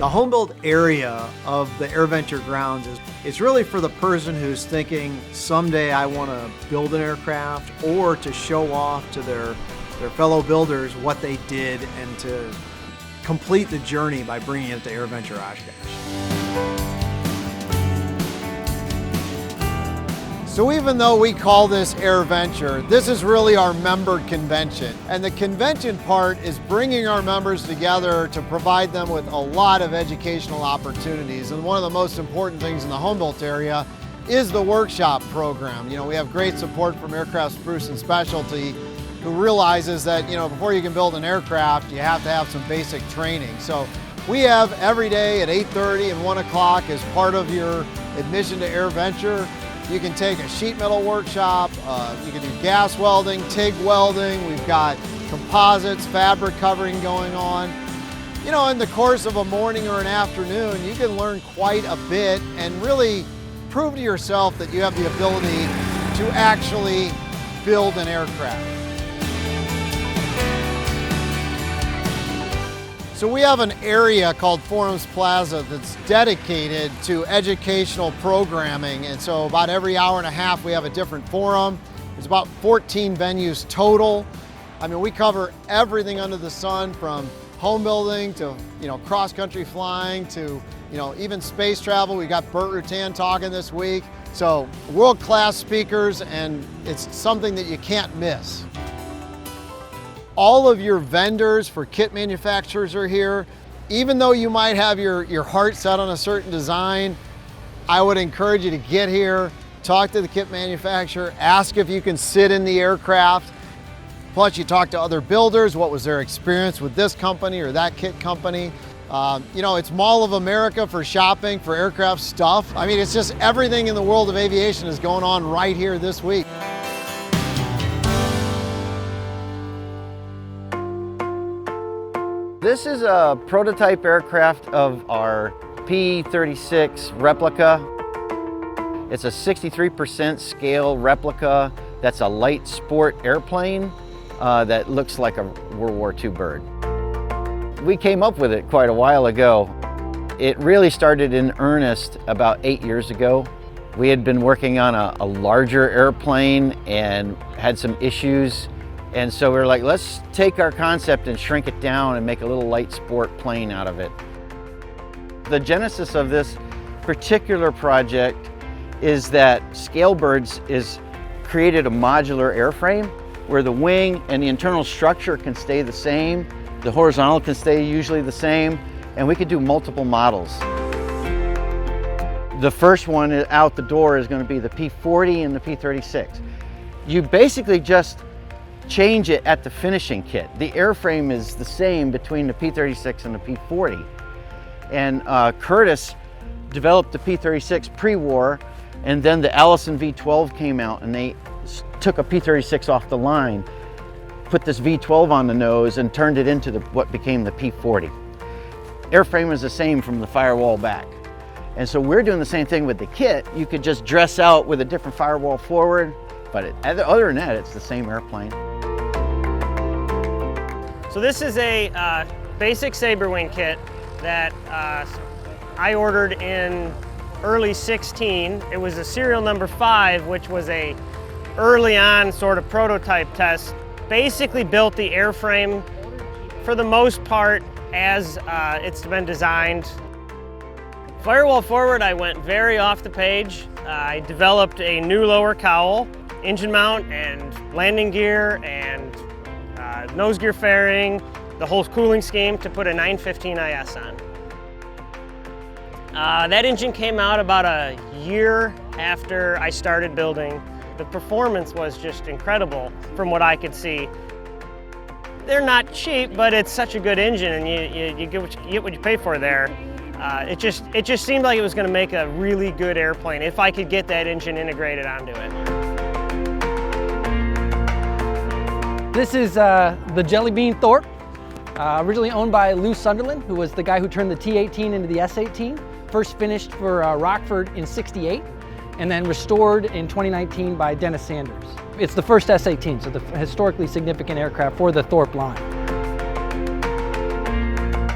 The Homebuilt area of the AirVenture grounds it's really for the person who's thinking someday I want to build an aircraft, or to show off to their fellow builders what they did and to complete the journey by bringing it to AirVenture Oshkosh. So even though we call this AirVenture, this is really our member convention. And the convention part is bringing our members together to provide them with a lot of educational opportunities. And one of the most important things in the Homebuilt area is the workshop program. You know, we have great support from Aircraft Spruce and Specialty, who realizes that, you know, before you can build an aircraft, you have to have some basic training. So we have every day at 8:30 and 1 o'clock as part of your admission to AirVenture. You can take a sheet metal workshop, you can do gas welding, TIG welding, we've got composites, fabric covering going on. You know, in the course of a morning or an afternoon, you can learn quite a bit and really prove to yourself that you have the ability to actually build an aircraft. So we have an area called Forums Plaza that's dedicated to educational programming. And so about every hour and a half, we have a different forum. There's about 14 venues total. I mean, we cover everything under the sun, from home building to, you know, cross-country flying to, you know, even space travel. We got Burt Rutan talking this week. So world-class speakers, and it's something that you can't miss. All of your vendors for kit manufacturers are here. Even though you might have your heart set on a certain design, I would encourage you to get here, talk to the kit manufacturer, ask if you can sit in the aircraft. Plus you talk to other builders, what was their experience with this company or that kit company. You know, it's Mall of America for shopping, for aircraft stuff. I mean, it's just everything in the world of aviation is going on right here this week. This is a prototype aircraft of our P36 replica. It's a 63% scale replica that's a light sport airplane that looks like a World War II bird. We came up with it quite a while ago. It really started in earnest about 8 years ago. We had been working on a larger airplane and had some issues. And so we were like, let's take our concept and shrink it down and make a little light sport plane out of it. The genesis of this particular project is that Scalebirds is created a modular airframe where the wing and the internal structure can stay the same, the horizontal can stay usually the same, and we could do multiple models. The first one out the door is going to be the P40 and the P36. You basically just change it at the finishing kit. The airframe is the same between the P36 and the P40. And Curtis developed the P36 pre-war, and then the Allison V12 came out and they took a P36 off the line, put this V12 on the nose and turned it into what became the P40. Airframe is the same from the firewall back. And so we're doing the same thing with the kit. You could just dress out with a different firewall forward, but other than that, it's the same airplane. So this is a basic Saberwing kit that I ordered in early 16. It was a serial number 5, which was a early on sort of prototype test. Basically built the airframe for the most part as it's been designed. Firewall forward, I went very off the page. I developed a new lower cowl, engine mount and landing gear and nose gear fairing, the whole cooling scheme to put a 915 IS on. That engine came out about a year after I started building. The performance was just incredible from what I could see. They're not cheap, but it's such a good engine, and you get what you pay for there. It just seemed like it was going to make a really good airplane if I could get that engine integrated onto it. This is the Jelly Bean Thorp, originally owned by Lou Sunderland, who was the guy who turned the T-18 into the S-18. First finished for Rockford in '68, and then restored in 2019 by Dennis Sanders. It's the first S-18, so the historically significant aircraft for the Thorp line.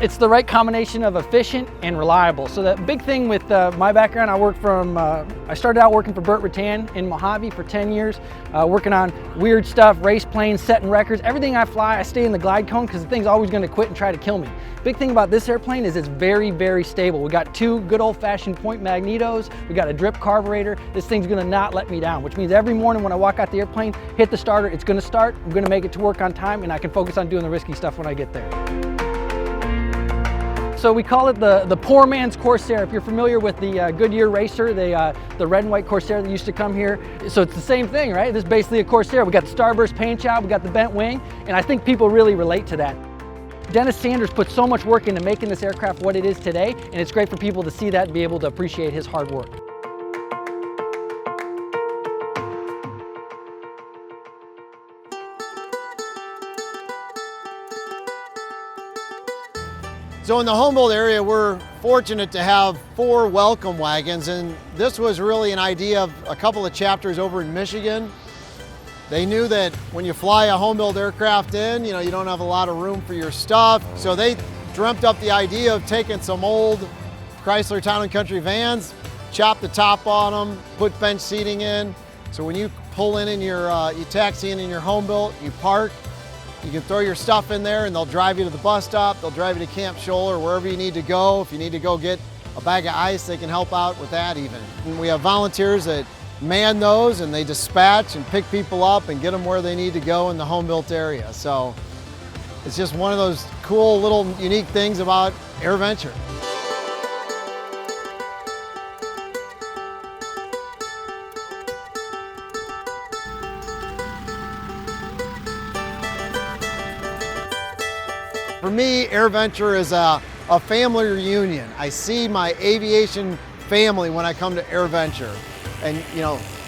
It's the right combination of efficient and reliable. So the big thing with my background, I started out working for Burt Rattan in Mojave for 10 years, working on weird stuff, race planes, setting records. Everything I fly, I stay in the glide cone because the thing's always going to quit and try to kill me. Big thing about this airplane is it's very, very stable. We got 2 good old-fashioned point magnetos. We got a drip carburetor. This thing's going to not let me down, which means every morning when I walk out the airplane, hit the starter, it's going to start. I'm going to make it to work on time, and I can focus on doing the risky stuff when I get there. So we call it the poor man's Corsair. If you're familiar with the Goodyear Racer, the red and white Corsair that used to come here. So it's the same thing, right? This is basically a Corsair. We got the starburst paint job, we got the bent wing, and I think people really relate to that. Dennis Sanders put so much work into making this aircraft what it is today, and it's great for people to see that and be able to appreciate his hard work. So in the Homebuilt area, we're fortunate to have 4 welcome wagons, and this was really an idea of a couple of chapters over in Michigan. They knew that when you fly a Homebuilt aircraft in, you don't have a lot of room for your stuff. So they dreamt up the idea of taking some old Chrysler Town & Country vans, chop the top on them, put bench seating in. So when you pull in you taxi in your Homebuilt, you park, you can throw your stuff in there and they'll drive you to the bus stop, they'll drive you to Camp Scholl or wherever you need to go. If you need to go get a bag of ice, they can help out with that even. And we have volunteers that man those, and they dispatch and pick people up and get them where they need to go in the Homebuilt area. So it's just one of those cool little unique things about AirVenture. For me, AirVenture is a family reunion. I see my aviation family when I come to AirVenture. And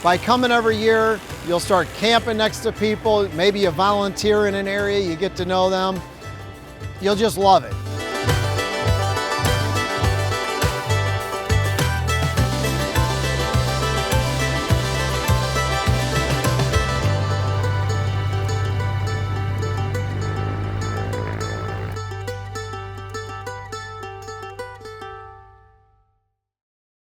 by coming every year, you'll start camping next to people. Maybe you volunteer in an area, you get to know them. You'll just love it.